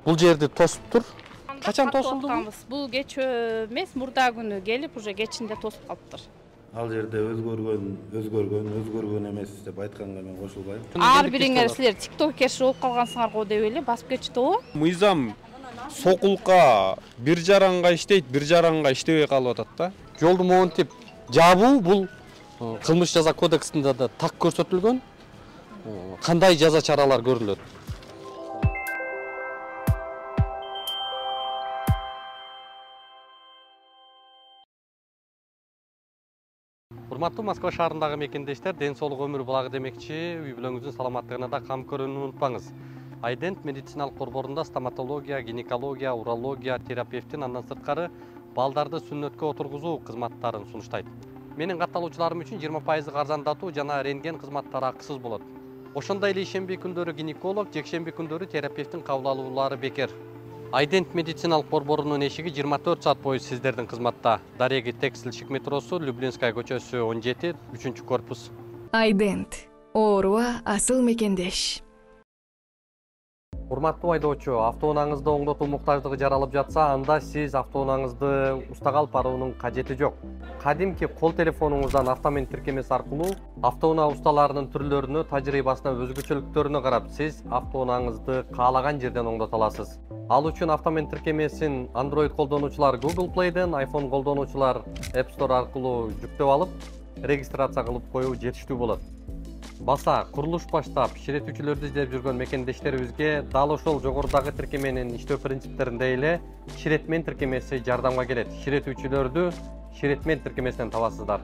Бул жерди тосуп тур. Качан тосулду бул? Бул кечээ эмес, мурда күнү келип, уже кечинде тосуп калыптыр. Ал жерде өзгөргөн эмес деп айтканга мен кошулбайм. Ар бириңер силер тиктокер болуп калгансыңар го деп эле басып кетиптиби? Мыйзам сокулка бир жаранга иштейт, бир жаранга иштебей калып атат да. Жолду монтип жабуу бул кылмыш жаза кодексинде да так көрсөтүлгөн. Кандай жаза чаралар көрүлөт? Урматтуу Москва шаарындагы мекендештер, ден соолук өмүр булагы демекчи, үй бүлөңүздүн саламаттыгына да кам көрүүнү унутпаңыз. Айдент медициналык борборунда стоматология, гинекология, урология, терапевтин андан сырткары балдарды сүннөткө отургузуу кызматтарын сунуштайт. Менин катталуучуларым үчүн 20% арзандатуу жана рентген кызматтары акысыз болот. Ошондой эле ишемби күндөрү гинеколог, жекшемби күндөрү терапевтин кабыл алуулары бекер. Айдент медициналык борборунун эшиги 24 саат бою сиздердин кызматта. Дареги Текстиль Шик метросу, Люблинская көчөсү 17, 3 корпус. Айдент. Ооруга асыл мекендеш. Урматтуу айдоочу, автоунааңызды оңдотуу муктаждыгы жаралып жатса, анда сиз автоунааңызды устага алып баруунун кажети жок. Кадимки кол телефонуңуздан автомент тиркемеси аркылуу автоунаа усталарынын түрлөрүнө, тажрыйбасына, өзгөчөлүктөрүнө карап, сиз автоунааңызды каалаган жерден оңдото аласыз. Ал үчүн автомент тиркемесин Android колдонуучулар Google Play'ден, iPhone колдонуучулар App Store аркылуу жүктөп алып, регистрация кылып коюу жетиштүү болот. Баса, курулуш баштап, ширетүүчүлөрдү издеп жүргөн мекендештерибизге дал ошол жогорудагы тиркеменин иштөө принциптериндей эле ширетмен тиркемеси жардамга келет. Ширетүүчүлөрдү ширетмен тиркемесинен табасыздар.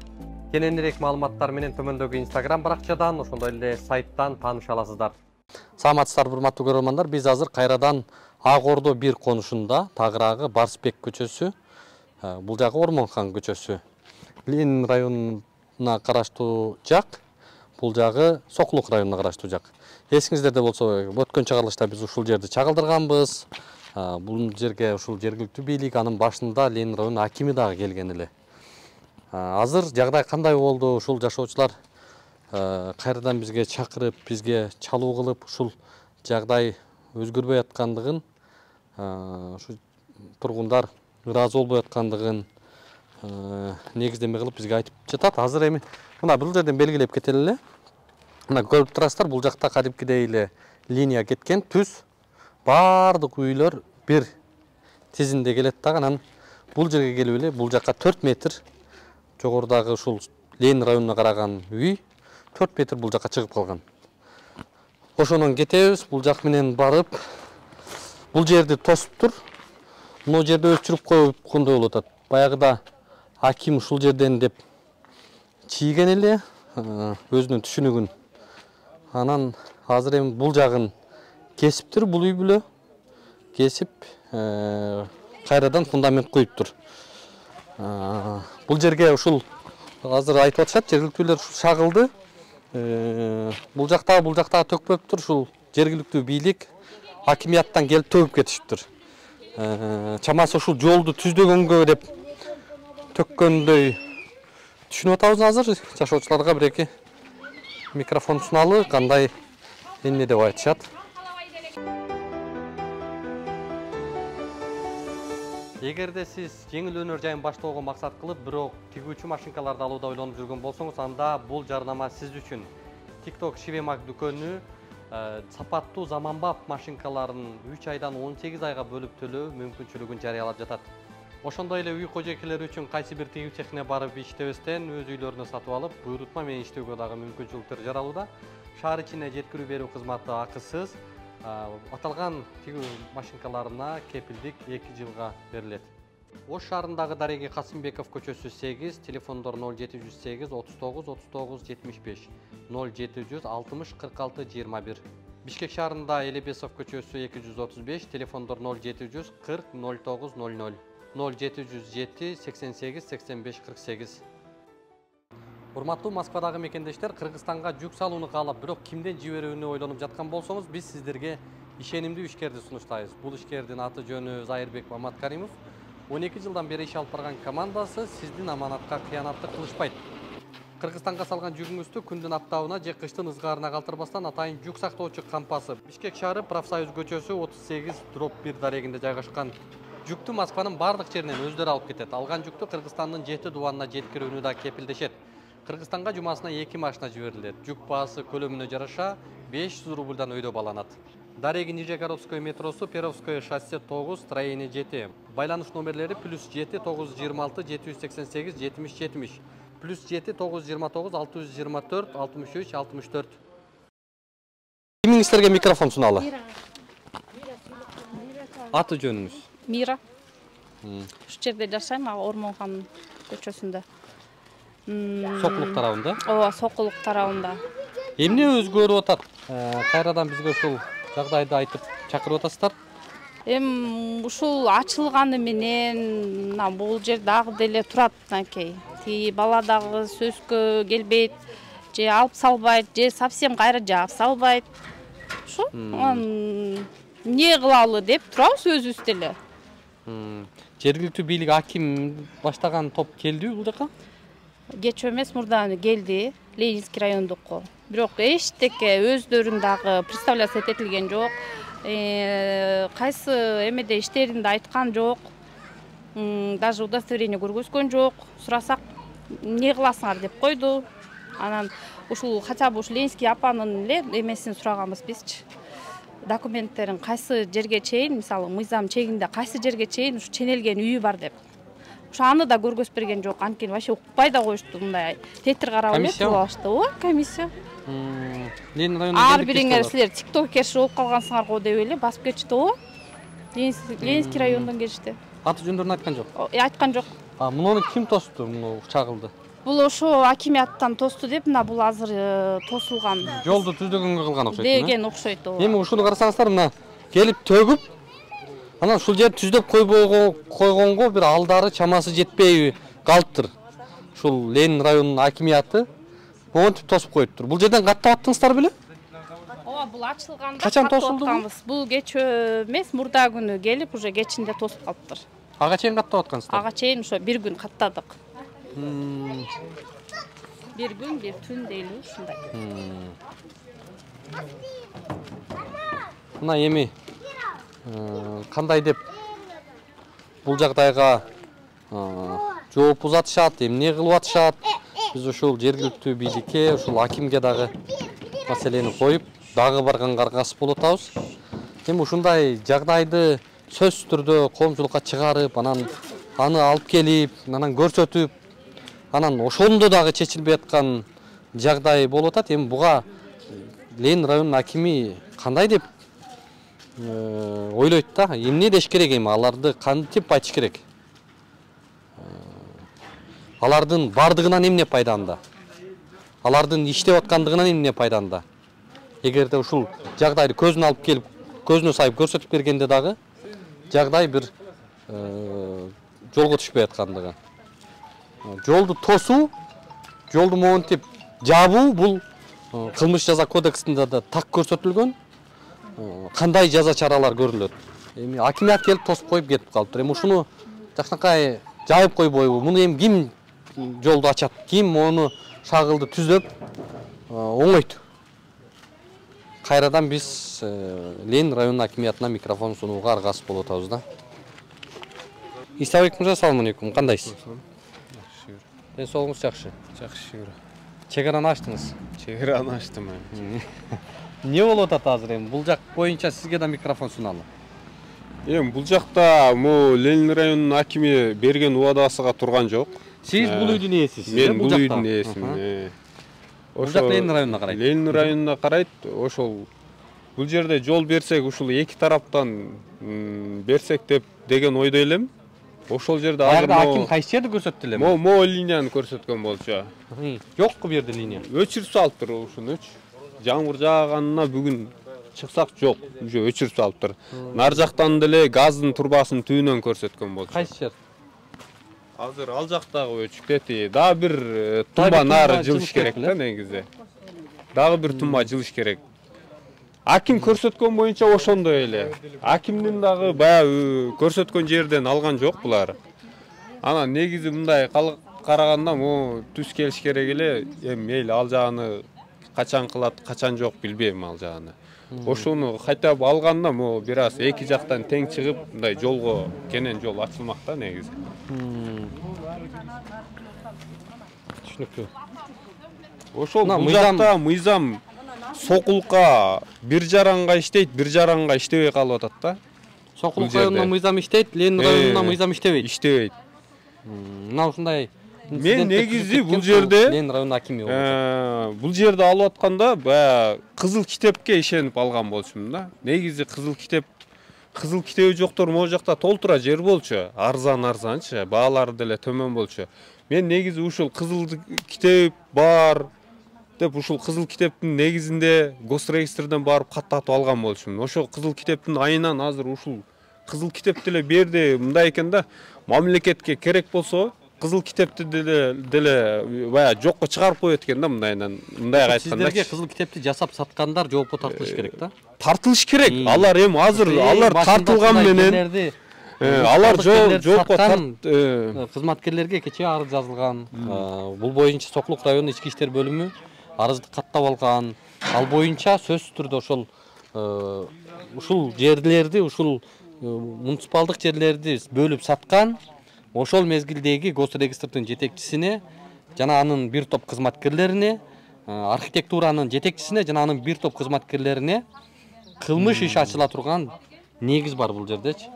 Кененирээк маалыматтар менен төмөндөгү Instagram баракчадан, ошондой эле сайттан тааныша аласыздар. Саламатсыздарбы, урматтуу көрөрмандар, биз азыр кайрадан Ак Ордо 1 конушунда, тагыраагы Барсбек көчөсү, бул жагы Ормонхан көчөсү. Ленин районуна караштуу жак, бул жагы Сокулук районуна караштуу жак. Эсиңиздерде болсо, өткөн чыгарылышта биз ушул жерди чагылдырганбыз. Бул жерге ушул жергиликтүү бийлик, анын башында Ленин районунун акими дагы келген эле. Азыр жагдай кандай болду? Ушул жашоочулар кайрадан бизге чакырып, бизге чалуу кылып, ушул жагдай өзгөрбөй аткандыгын, ушу тургундар ыраазы болбой аткандыгын негиздеме кылып бизге айтып жатат. Азыр эми мына бул жерден белгилеп кетели эле. Мына көрүп турасыздар, бул жакта кадимкидей эле линия кеткен, түз. Бардык үйлөр бир тизинде келет дагы, анан бул жерге келип эле, бул жакка 4 метр жогорудагы ушул Ленин районуна караган үй 4 метр бул жакка чыгып калган. Ошонон кетебиз, бул жак менен барып, бул жерди тосуп тур. Мына жерде өчүрүп койгондой болуп атат. Баягыда аким ушул жерден деп чийген эле, өзүнүн түшүнүгүн. Анан азыр эми бул жагын кесиптир, бул үй бүлө кесип, кайрадан фундамент коюптур. Бул жерге ушул азыр айтып атышат, жергиликтүүлөр шагылды. Бул жакта төкпөптүр, ушул жергиликтүү бийлик акимияттан келип төгүп кетишиптир. Чамасы ушул жолду түздөгөнгө деп төккөндөй түшүнүп атабыз. Азыр жашоочуларга бир-эки микрофон суналы, кандай эмне деп айтышат. Эгерде сиз жеңил өнөр жайын баштоого максат кылып, бирок тигүүчү машинкаларды алууда ойлонуп жүргөн болсоңуз, анда бул жарнама сиз үчүн. TikTok Шивемак дүкөнү сапаттуу заманбап машинкаларын 3 айдан 18 айга бөлүп төлөө мүмкүнчүлүгүн жарыялап жатат. Ошондой эле үй кожойкелери үчүн кайсы бир тигүү цехине барып иштебестен өз үйлөрүнө сатып алып, буйрутма менен иштөөгө дагы мүмкүнчүлүктөр жаралууда. Шаар ичине жеткирүү берүү кызматы акысыз. Аталган тигүү машинкаларына кепилдик 2 жылга берилет. Ош шаарындагы Дареги Касымбеков көчөсү 8, телефондор 0708 39 39 75, 0760 46 21. Бишкек шаарында Элебесов көчөсү 235, телефондор 0740 09 00, 0707 88 85 48. Урматтуу Москвадагы мекендештер, Кыргызстанга жүк салууну каалап, бирок кимден жиберүүнү ойлонуп жаткан болсоңуз, биз сиздерге ишенимдүү ишкерди сунуштайбыз. Бул ишкердин аты жөнү Зайырбек Маматкаримов. 12 жылдан бери иш алып барган командасы сиздин аманатка кыянаттык кылышпайт. Кыргызстанга салган жүгүңүздү күндүн аптабына же кыштын ызгаарына калтырбастан атайын жүк сактоочу кампасы Бишкек шаары Профсоюз көчөсү 38/1 дарегинде жайгашкан жүктү Москванын бардык жеринен өздөрү алып кетет. Алган жүктү Кыргызстандын 7 дубанына жеткирүүнү да кепилдешет. Кыргызстанга жумасына 2 машина жиберилет. Жүк баасы көлөмүнө жараша 500 рубльдан өйдө баланат. Дареги Нижегородское метросу, Перовское шоссе 9, строение 7. Байланыш номерлери +7 926 788 70 70. +7 929 624 63 64. Кимиңиздерге микрофон суналу? Аты жөнүңүз? Мира. Ушу жерде жашайм, Ормонхан көчөсүндө. Сокулук тарабында? Ооба, Сокулук тарабында. Эмне өзгөрүп атат? Кайрадан бизге ушул жагдайды айтып чакырып атасыздар? Ушул ачылганы менен бул жер дагы деле турат анакей. Ти бала дагы сөзгө келбейт, же алып салбайт, же совсем кайра жаап салбайт. Ушу эмне кылалы деп турабыз өзүбүз деле. Жергиликтүү бийлик аким баштаган топ келдиби бул жака? Кеч эмес мурда келди, Ленинский райондуку. Бирок эчтеке өздөрүн дагы представляция этилген жок. Кайсы эмеде иштерин да айткан жок. Даже удостоверение көргөзгөн жок. Сурасак, эмне кыласыңар деп койду. Анан ушул хотя бы ушу Ленинский апанын эле эмесин сураганбыз бизчи. Документтерин кайсы жерге чейин, мисалы, мыйзам чегинде кайсы жерге чейин ушу ченелген үйү бар деп. Ушу аны да көргөзүп берген жок. Анткени вообще укпай да коюшту, мындай тетир карап эле кылышты. Ооба, комиссия. Ленин районунда Ар бириңер силер тиктокерши болуп калгансыңар го деп эле басып кетишти, ооба. Ленинский райондон келишти. Аты жөндөрүн айткан жок? Айткан жок. Муну ким тосту, муну чагылды? Бул ошо акимияттан тосту деп, бул азыр тосулган. Жолду түздөгөнгө кылган окшойт. Деген окшойт, ооба. Эми ушуну карасаңыздар, мына келип төгүп, анан ушул жер түздөп койгонго бир алдары чамасы жетпей калыптыр. Ушул Ленин районунун акимияты монтип тосуп коюптур. Бул жерден каттап аттыңыздар беле? Ооба, бул ачылганда качан тосулду? Бул кечөө эмес, мурда күнү келип, уже кечинде тосуп калыптыр. Ага чейин каттап аткансыздар? Ага чейин ошо бир күн каттадык. Бир күн, бир түн дейли ушундай. Мына эми кандай деп бул жагдайга жооп узатышат, эмне кылып атышат? Биз ушул жергиликтүү бийликке, ушул акимге дагы маселени коюп, дагы барганга аргасып болуп атабыз. Эми ушундай жагдайды сөзсүз түрдө коомчулукка чыгарып, анан аны алып келип, анан көрсөтүп, анан ошондо дагы чечилбей аткан жагдай болуп атат. Эми буга Ленин районунун акими кандай деп ойлойт да? Эмне деш керек эми? Аларды кантип айтыш керек? Алардын бардыгынан эмне пайданда? Алардын иштеп аткандыгынан эмне пайданда? Эгерде ушул жагдайды көзүнө алып келип, көзүнө сайып көрсөтүп бергенде дагы жагдай бир жолго түшпөй аткандыгы. Жолду тосуу, жолду монтип жабуу бул кылмыш жаза кодексинде да так көрсөтүлгөн. Кандай жаза чаралар көрүлөт? Эми акимият келип тосуп коюп кетип калыптыр. Эми ушуну жакшынакай жайып койбойбу? Муну эми ким жолду ачат? Ким мону шагылды түзөп оңойт? Кайрадан биз Ленин районунун акимиятына микрофон сунууга аргасып болуп атабыз да. Исабек мырза, саламу алейкум. Кандайсыз? Жакшы. Ден соолугуңуз жакшы. Жакшы. Чегараны ачтыңыз. Чегараны ачтым. Эмне болуп атат азыр эми? Бул жак боюнча сизге да микрофон суналым. Эми бул жакта могу Ленин районунун акими берген убадасыга турган жок. Сиз бул үйдүн ээсисиз. Мен бул үйдүн ээсимин. Бул жак Ленин районуна карайт. Ленин районуна карайт. Ошол бул жерде жол берсек, ушул эки тараптан берсек деп деген ойдо элем. Ошол жерде азыр аким кайсы жерди көрсөттү эле? Могу линияны көрсөткөн болчу. Жокку бу жерде линия? Өчүрүп салыптыр ушуну. Жамгыр жааганына бүгүн чыксак жок, уже өчүрүп салыптыр. Нар жактан деле газдын турбасынын түбүнөн көрсөткөн болчу. Кайсы жер? Азыр ал жактагы өчүктети. Дагы бир тумба нары жылыш керек да негизи. Дагы бир тумба жылыш керек. Аким көрсөткөн боюнча ошондой эле. Акимдин дагы баягы көрсөткөн жерден алган жок булар. Анан негизи мындай караганда могу түз келиш керек эле. Эми мейли ал жагын качан кылат, качан жок билбейм ал жагын. Ошону кайтап алганда могу бир аз эки жактан тең чыгып, мындай жолго кенен жол ачылмак да негизи. Түшүнүктүү. Ошол бул жакта мыйзам Сокулка бир жаранга иштейт, бир жаранга иштебей калып атат да. Сокулук районунда мыйзам иштейт, Ленин районунда мыйзам иштебейт. Иштебейт. Мына ушундай Мен негизи бул жерде Ленин районунун акими болчу. Бул жерде алып атканда баягы кызыл китепке ишенип алган болчумун да. Негизи кызыл китеби жоктор могу жакта толтура жер болчу. Арзанчы, баалары деле төмөн болчу. Мен негизи ушул кызыл китеп бар деп ушул кызыл китептин негизинде госрегистрден барып каттатып алган болчумун. Ошол кызыл китептин айынан азыр ушул кызыл китеп деле берди мындай экен да. Мамлекетке керек болсо кызыл китепти деле баягы жокко чыгарып коет экен да мындайынан. Мындайга айтканда. Сиздерге кызыл китепти жасап саткандар жоопко тартылыш керек да. Тартылыш керек. Алар эми азыр алар тартылган менен алар жоопко кызматкерлерге кечээ арыз жазылган. Бул боюнча Сокулук району ички иштер бөлүмү арызды каттап алган. Ал боюнча сөзсүз түрдө ушул жерлерди, ушул муниципалдык жерлерди бөлүп саткан. Ошол мезгилдеги госрегистрдин жетекчисине жана анын бир топ кызматкерлерине, архитектуранын жетекчисине жана анын бир топ кызматкерлерине кылмыш иш ачыла турган негиз бар бул жердечи.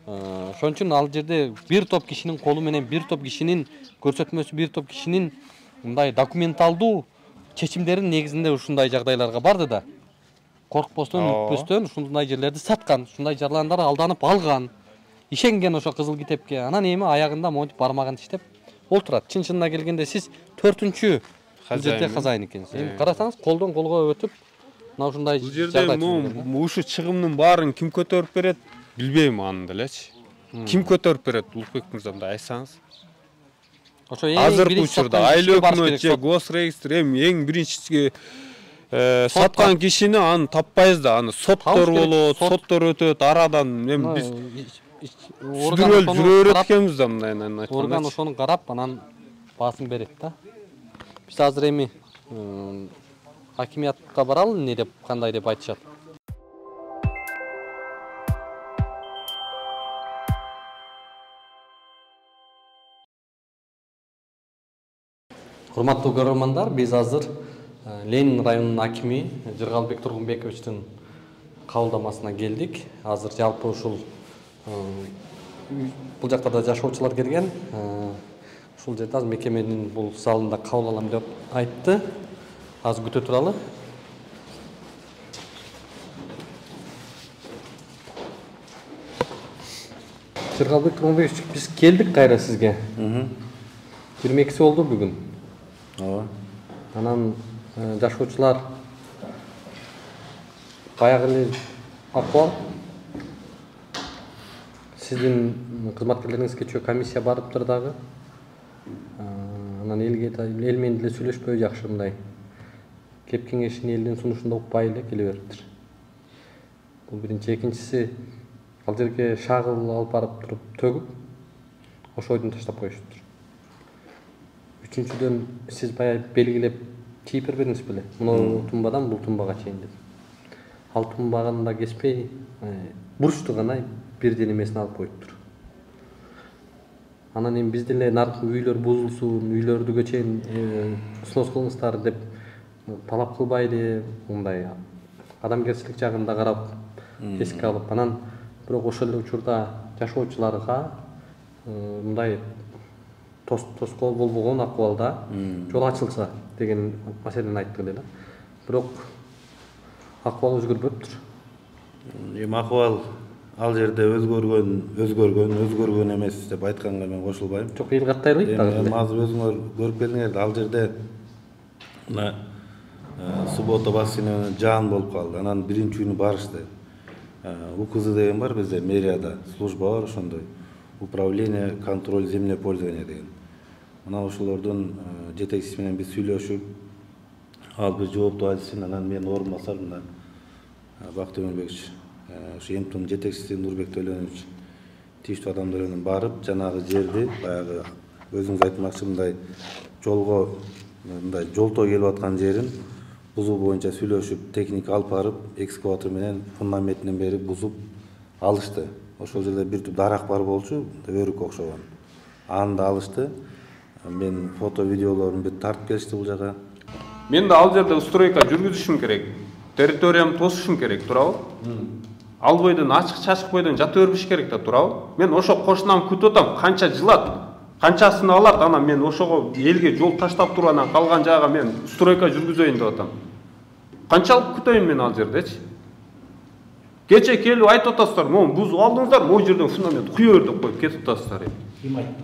Ошон үчүн ал жерде бир топ кишинин колу менен, бир топ кишинин көрсөтмөсү, бир топ кишинин мындай документалдуу чечимдерин негизинде ушундай жагдайларга барды да. Коркпостон, үппөстөн ушундай жерлерди саткан, ушундай жарландар алданып алган. Ишенген ошо кызыл китепке. Анан эми аягында монтип бармаган иштеп олтурат. Чын-чынына келгенде сиз 4-чү жерде казайын экенсиз. Эми карасаңыз колдон колго өтүп, мына ушундай жагдай. Ушу чыгымдын баарын ким көтөрүп берет? Билбейм аны делечи. Ким көтөрүп берет? Улукбек мырза, мындай айтсаңыз. Ошо азыркы учурда айлык өкмөт же госрегистр эң биринчи саткан кишини аны таппайбыз да. Аны соттор болот, соттор өтөт, арадан эми биз жүрө берет экенбиз да мындайынан айтканда. Орган ошону карап, анан баасын берет да. Биз азыр эми акимиятка баралы, эмне деп, кандай деп айтышат. Урматтуу көрөрмандар, биз азыр Ленин районунун акими Жыргалбек Тургунбековичтин кабылдамасына келдик. Азыр жалпы ушул бул жакта да жашоочулар келген. Ушул жерде азыр мекеменин бул залында кабыл алам деп айтты. Азыр күтө туралы. Жыргалбек Тургунбекович, биз келдик кайра сизге. 22 болду бүгүн. Ооба. Анан жашоочулар баягы эле акыбал. Сиздин кызматкерлериңиз кечээ комиссия барыптыр дагы. Анан эл менен деле сүйлөшпөй жакшы мындай. Кеп кеңешин элдин сунушунда укпай эле келе бериптир. Бул биринчи, экинчиси ал жерге шагыл алып барып туруп төгүп, ошойдун таштап коюшуптур. Үчүнчүдөн сиз баягы белгилеп чийип бербедиңиз беле? Муну тумбадан бул тумбага чейин деп. Ал тумбаганы да кеспей, бурчту гана бирден эмесин алып коюптур. Анан эми биз деле наркы үйлөр бузулсун, үйлөрдүгө чейин снос кылыңыздар деп талап кылбайлы, мындай адамгерчилик жагын да карап, эске алып, анан бирок ошол эле учурда жашоочуларга мындай тоскоол болбогон акыбалда жол ачылса деген маселени айтты эле. Бирок акыбал өзгөрбөптүр. Эми акыбал ал жерде өзгөргөн эмес деп айтканга мен кошулбайм. Жок, эл каттайлык дагы. Эми азыр өзүңөр көрүп келдиңер, ал жерде мына суббота бассейни жаан болуп калды. Анан биринчи күнү барышты. УКЗ деген бар бизде, мэрияда служба бар ошондой. Управление контроль землепользования деген. Мына ошолордун жетекчиси менен биз сүйлөшүп, ал бир жоопту айтсын, анан мен орун басар мына Бакыт Өмүрбекович, ошо МТУнун жетекчиси Нурбек Төлөнович тиештүү адамдар менен барып, жанагы жерди баягы өзүңүз айтмакчы мындай жолго мындай жолтоо келип аткан жерин бузуу боюнча сүйлөшүп, техника алып барып, экскаватор менен фундаментинен бери бузуп алышты. Ошол жерде бир туп дарак бар болчу, өрүккө окшогон. Аны да алышты. Мен фото, видеолорун бүт тартып келишти бул жака. Мен да ал жерде стройка жүргүзүшүм керек. Территориямды тосушум керек, туурабы? Ал бойдон ачык-чачык бойдон жата бербеш керек да, туурабы? Мен ошо кошунамды күтүп атам, канча жылат, канчасын алат, анан мен ошого элге жол таштап туруп анан калган жайга мен стройка жүргүзөйүн деп атам. Канчалык күтөйүн мен ал жердечи? Кече келип айтып атасыздар, могу бузуп алдыңыздар, могу жерден фундамент куя бер деп коюп кетип атасыздар. Ким айтты?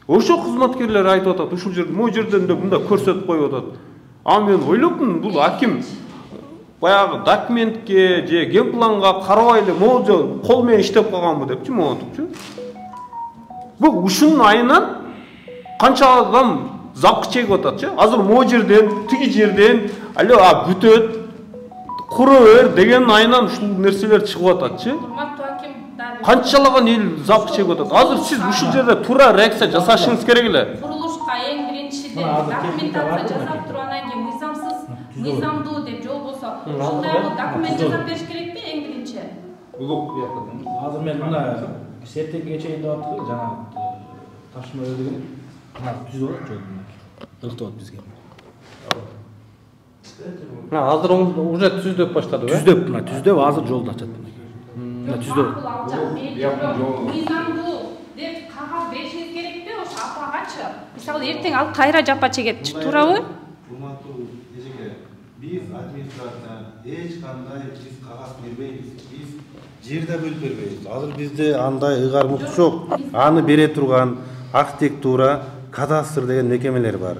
Ошо кызматкерлер айтып атат, ушул жерде могу жерден да мында көрсөтүп коюп атат. А мен ойлоптум, бул аким баягы документке же генпланга карабай эле могу кол менен иштеп калганбы депчи, монтупчу. Бул ушунун айынан канча адам запкы чегип ататчы. Азыр могу жерден, тиги жерден, алё бүтөт, кура бер деген айынан ушул нерселер чыгып ататчы. Канчалаган эл запкы чегип атат. Азыр сиз ушул жерде туура реакция жасашыңыз керек эле. Курулушка эң биринчиден документация жасап туруп анан кийин мыйзамдуу деп жол болсо, ушундай документ жасап бериш керекпи эң биринчи? Азыр мен мына сертекке чейин деп аттык, жана ташма деген мына түзүп алат жолду. Ырктап атат бизге. Азыр уже түздөп баштады, э? Түздөп, мына түздөп, азыр жолду ачат. Мына түздөп. Мыйзамдуу деп кагаз беришиңиз керекпи ошо апагачы? Мисалы эртең ал кайра жапа чегет, туурабы? Урматтуу эжеке, биз администрация эч кандай биз кагаз бербейбиз. Биз жерде бөлүп бербейбиз. Азыр бизде андай ыйгармык жок. Аны бере турган архитектура, кадастр деген мекемелер бар.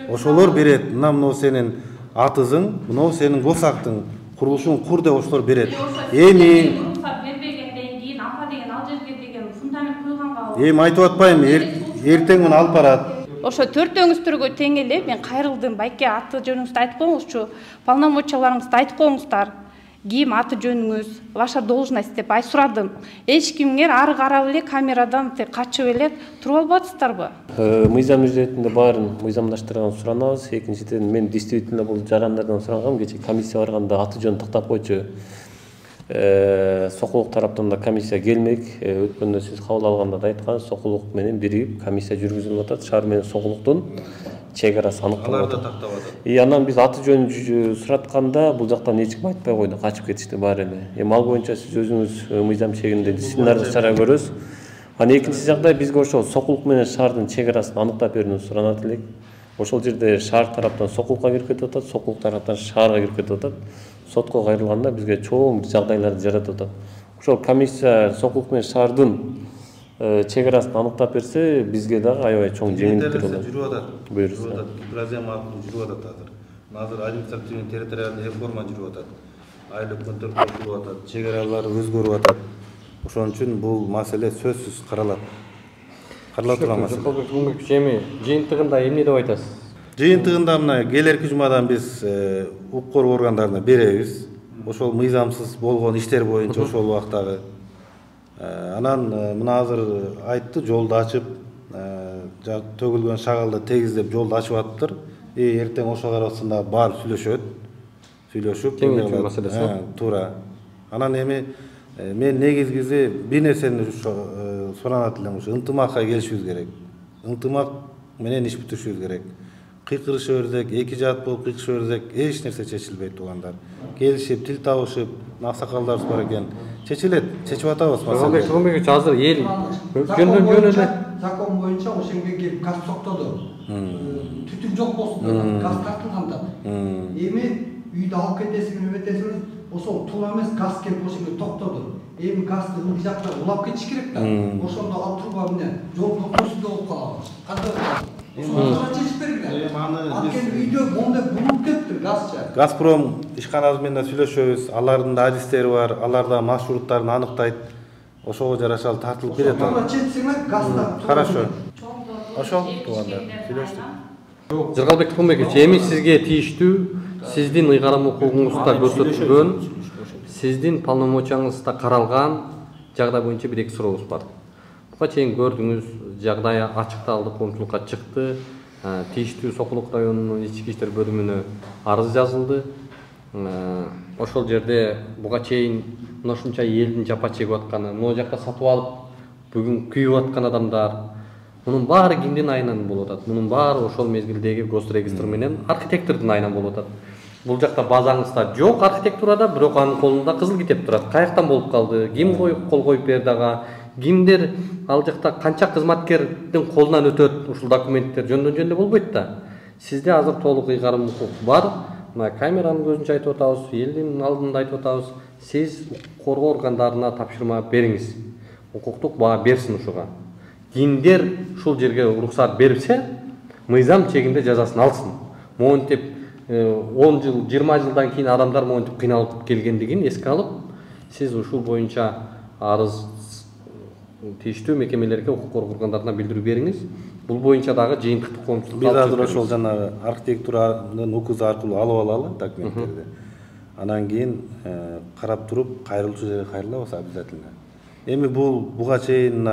Ошолор берет. Мына сенин атызың, мына сенин госактың курулушун кур деп ошолор берет. Эми бербегенден кийин апа деген ал жерге деген фундамент куйганга эми айтып атпайм, эртең муну алып барат. Ошо төртөөңүздөргө тең эле мен кайрылдым. Байке аты жөнүңүздү айтып коюңузчу, полномочияларыңызды айтып коюңуздар. Ким аты жөнүңүз, ваша должность деп сурадым. Эч кимге ары карап эле камерадан качып эле туруп албатсыздарбы? Мыйзам иретинде баарын мыйзамдаштырган суранабыз. Экинчиден мен действительно бул жарандардан сурангам. Кече комиссия барганда аты жөнүн тактап койчу. Сокулук тараптан да комиссия келмек. Өткөндө сиз кабыл алганда да айткан, Сокулук менен биригип комиссия жүргүзүлүп атат. Шаар менен Сокулуктун чегарасы аныкталып атат. Анан биз аты жөнүн суратканда бул жактан эч ким айтпай койду, качып кетишти баары эле. Эми ал боюнча сиз өзүңүз мыйзам чегинде дисциплинардык чара көрөсүз. Анан экинчи жагдай бизге ошол Сокулук менен шаардын чегарасын аныктап берүүнү суранат элек. Ошол жерде шаар тараптан Сокулукка кирип кетип атат, Сокулук тараптан шаарга кирип кетип атат. Сотко кайрылганда бизге чоң жагдайларды жаратып атат. Ошол комиссия Сокулук менен шаардын чегарасын аныктап берсе, бизге дагы аябай чоң жеңилдиктер болот. Жүрүп атат. Буюрса. Бразилия аркылуу жүрүп атат азыр. Азыр административный территориальный реформа жүрүп атат. Айлык контроль жүрүп атат. Чегаралар өзгөрүп атат. Ошон үчүн бул маселе сөзсүз каралат. Карала турган маселе. Эми жыйынтыгында эмне деп айтасыз? Жыйынтыгында мына келерки жумадан биз укук коргоо органдарына беребиз. Ошол мыйзамсыз болгон иштер боюнча ошол убактагы. Анан мына азыр айтты, жолду ачып, төгүлгөн шагалды тегиздеп жолду ачып атыптыр. Эртең ошо карабасында барып сүйлөшүп, кеңейтүү маселеси. Туура. Анан эми мен негизгиси бир нерсени суранат элем, ушу ынтымакка келишибиз керек. Ынтымак менен иш бүтүрүшүбүз керек. Кыйкырыша берсек, эки жаат болуп кыйкырыша берсек, эч нерсе чечилбейт туугандар. Келишип, тил табышып, аксакалдарыбыз бар экен. Чечилет, чечип атабыз маселе. Тугунбек азыр эл жөн эле закон боюнча ошенге келип газ токтоду. Түтүн жок болсун, газ тартылганда. Эми үйдү алып кетесиңби, эметесиңби, ошол туура эмес, газ келип ошенге токтоду. Эми газды ылдый жактан улап кетиш керек да. Ошондо ал труба менен жол токтосун болуп калабыз. Кандай? Ошондо чечип бергиле. Анткени үйдө монда булуп кетти газчы. Газпром ишканабыз менен да сүйлөшөбүз. Алардын да адистери бар, алар да маршруттарын аныктайт. Ошого жараша тартылып берет. Ошондо чечсеңер газда. Хорошо. Ошол туугандар сүйлөштүк. Жыргалбек Тугунбекович, эми сизге тийиштүү сиздин ыйгарым укугуңузда көрсөтүлгөн, сиздин полномочияңызда каралган жагдай боюнча бир-эки сурообуз бар. Буга чейин көрдүңүз, жагдай ачыкталды, коомчулукка чыкты. Тийиштүү Сокулук районунун ички иштер бөлүмүнө арыз жазылды. Ошол жерде буга чейин ушунча элдин жапа чегип атканы, могу жакта сатып алып бүгүн күйүп аткан адамдар, мунун баары кимдин айынан болуп атат? Мунун баары ошол мезгилдеги госрегистр менен архитектордун айынан болуп атат. Бул жакта базаңызда жок архитектурада, бирок анын колунда кызыл китеп турат. Каяктан болуп калды? Ким кол коюп берди ага? Кимдер ал жакта канча кызматкердин колунан өтөт ушул документтер жөндөн болбойт да. Сизде азыр толук ыйгарым укук бар. Мына камеранын көзүнчө айтып атабыз, элдин алдында айтып атабыз. Сиз коргоо органдарына тапшырма бериңиз. Укуктук баа берсин ушуга. Кимдер ушул жерге уруксат берсе, мыйзам чегинде жазасын алсын. Монтип 10 жыл, 20 жылдан кийин адамдар монтип кыйналып келгендигин эске алып, сиз ушул боюнча арыз тийиштүү мекемелерге, укук коргоо органдарына билдирүү бериңиз. Бул боюнча дагы жыйынтыктык коомчулукка биз азыр ошол жанагы архитектуранын укугу аркылуу алып алалы документтерди. Анан кийин карап туруп кайрылчу жерге кайрылабыз обязательно. Эми буга чейин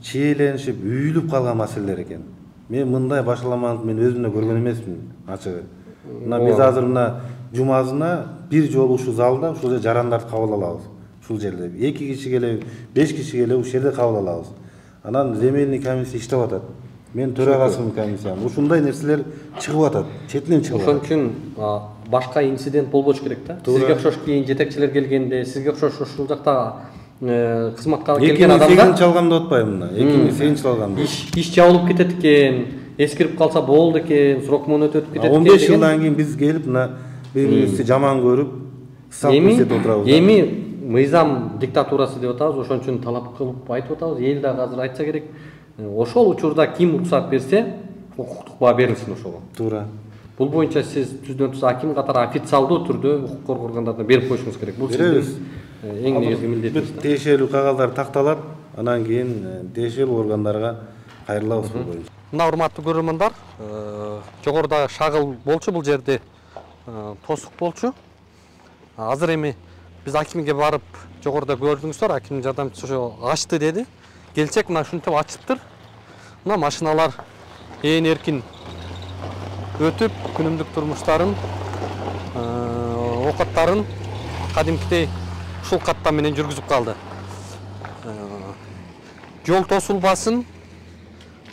чиеленип, үйүлүп калган маселелер экен. Мен мындай башаламаны мен өзүмдө көргөн эмесмин, ачыгы. Мына биз азыр мына жумасына бир жолу ушул залда ушул жерде жарандарды кабыл алабыз. Ушул жерде 2 киши келип, 5 киши келип ушул жерде кабыл алабыз. Анан земельный комиссия иштеп атат. Мен төрагасымын комиссиянын. Ушундай нерселер чыгып атат, четинен чыгып атат. Ошон үчүн башка инцидент болбош керек да. Сизге окшош кийин жетекчилер келгенде, сизге окшош ушул жакта кызматка келген адамдар 2008 алгам деп атпайбы мына. 2008 алгам. Иш жабылып кетет экен, эскирип калса болду экен, срок мөөнөтү өтүп кетет экен. 15 жылдан кийин биз келип мына бири-бирибизди жаман көрүп, салып көрсөтүп отурабыз. Эми мыйзам диктатурасы деп атабыз, ошон үчүн талап кылып айтып атабыз. Эл дагы азыр айтса керек. Ошол учурда ким уруксат берсе, укуктук баа берилсин ошого. Туура. Бул боюнча сиз түздөн-түз аким катары официалдуу түрдө укук коргоо органдарына берип коюшуңуз керек. Бул сиздин эң негизги милдетиңиз. Тиешелүү кагаздар такталат, анан кийин тиешелүү органдарга кайрылабыз бул боюнча. Мына урматтуу көрөрмандар, жогоруда шагыл болчу, бул жерде тосук болчу. Азыр эми биз акимге барып, жогоруда көрдүңүздөр, акимдин жардамчысы ошо ачты деди. Келсек мына ушинтип ачыптыр. Мына машиналар ээн эркин өтүп, күнүмдүк турмуштарын, окаттарын кадимкидей ушул каттам менен жүргүзүп калды. Жол тосулбасын,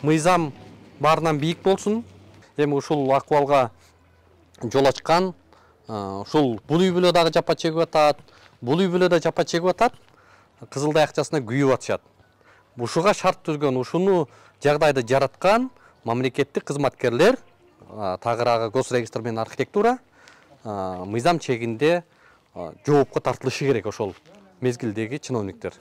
мыйзам баарынан бийик болсун. Эми ушул акыбалга жол ачкан, ушул бул үй бүлө дагы жапа чегип атат, бул үй бүлө да жапа чегип атат, Кызылдай акчасына күйүп атышат. Ушуга шарт түзгөн, ушуну жагдайды жараткан мамлекеттик кызматкерлер, тагыраагы госрегистр менен архитектура мыйзам чегинде жоопко тартылышы керек ошол мезгилдеги чиновниктер.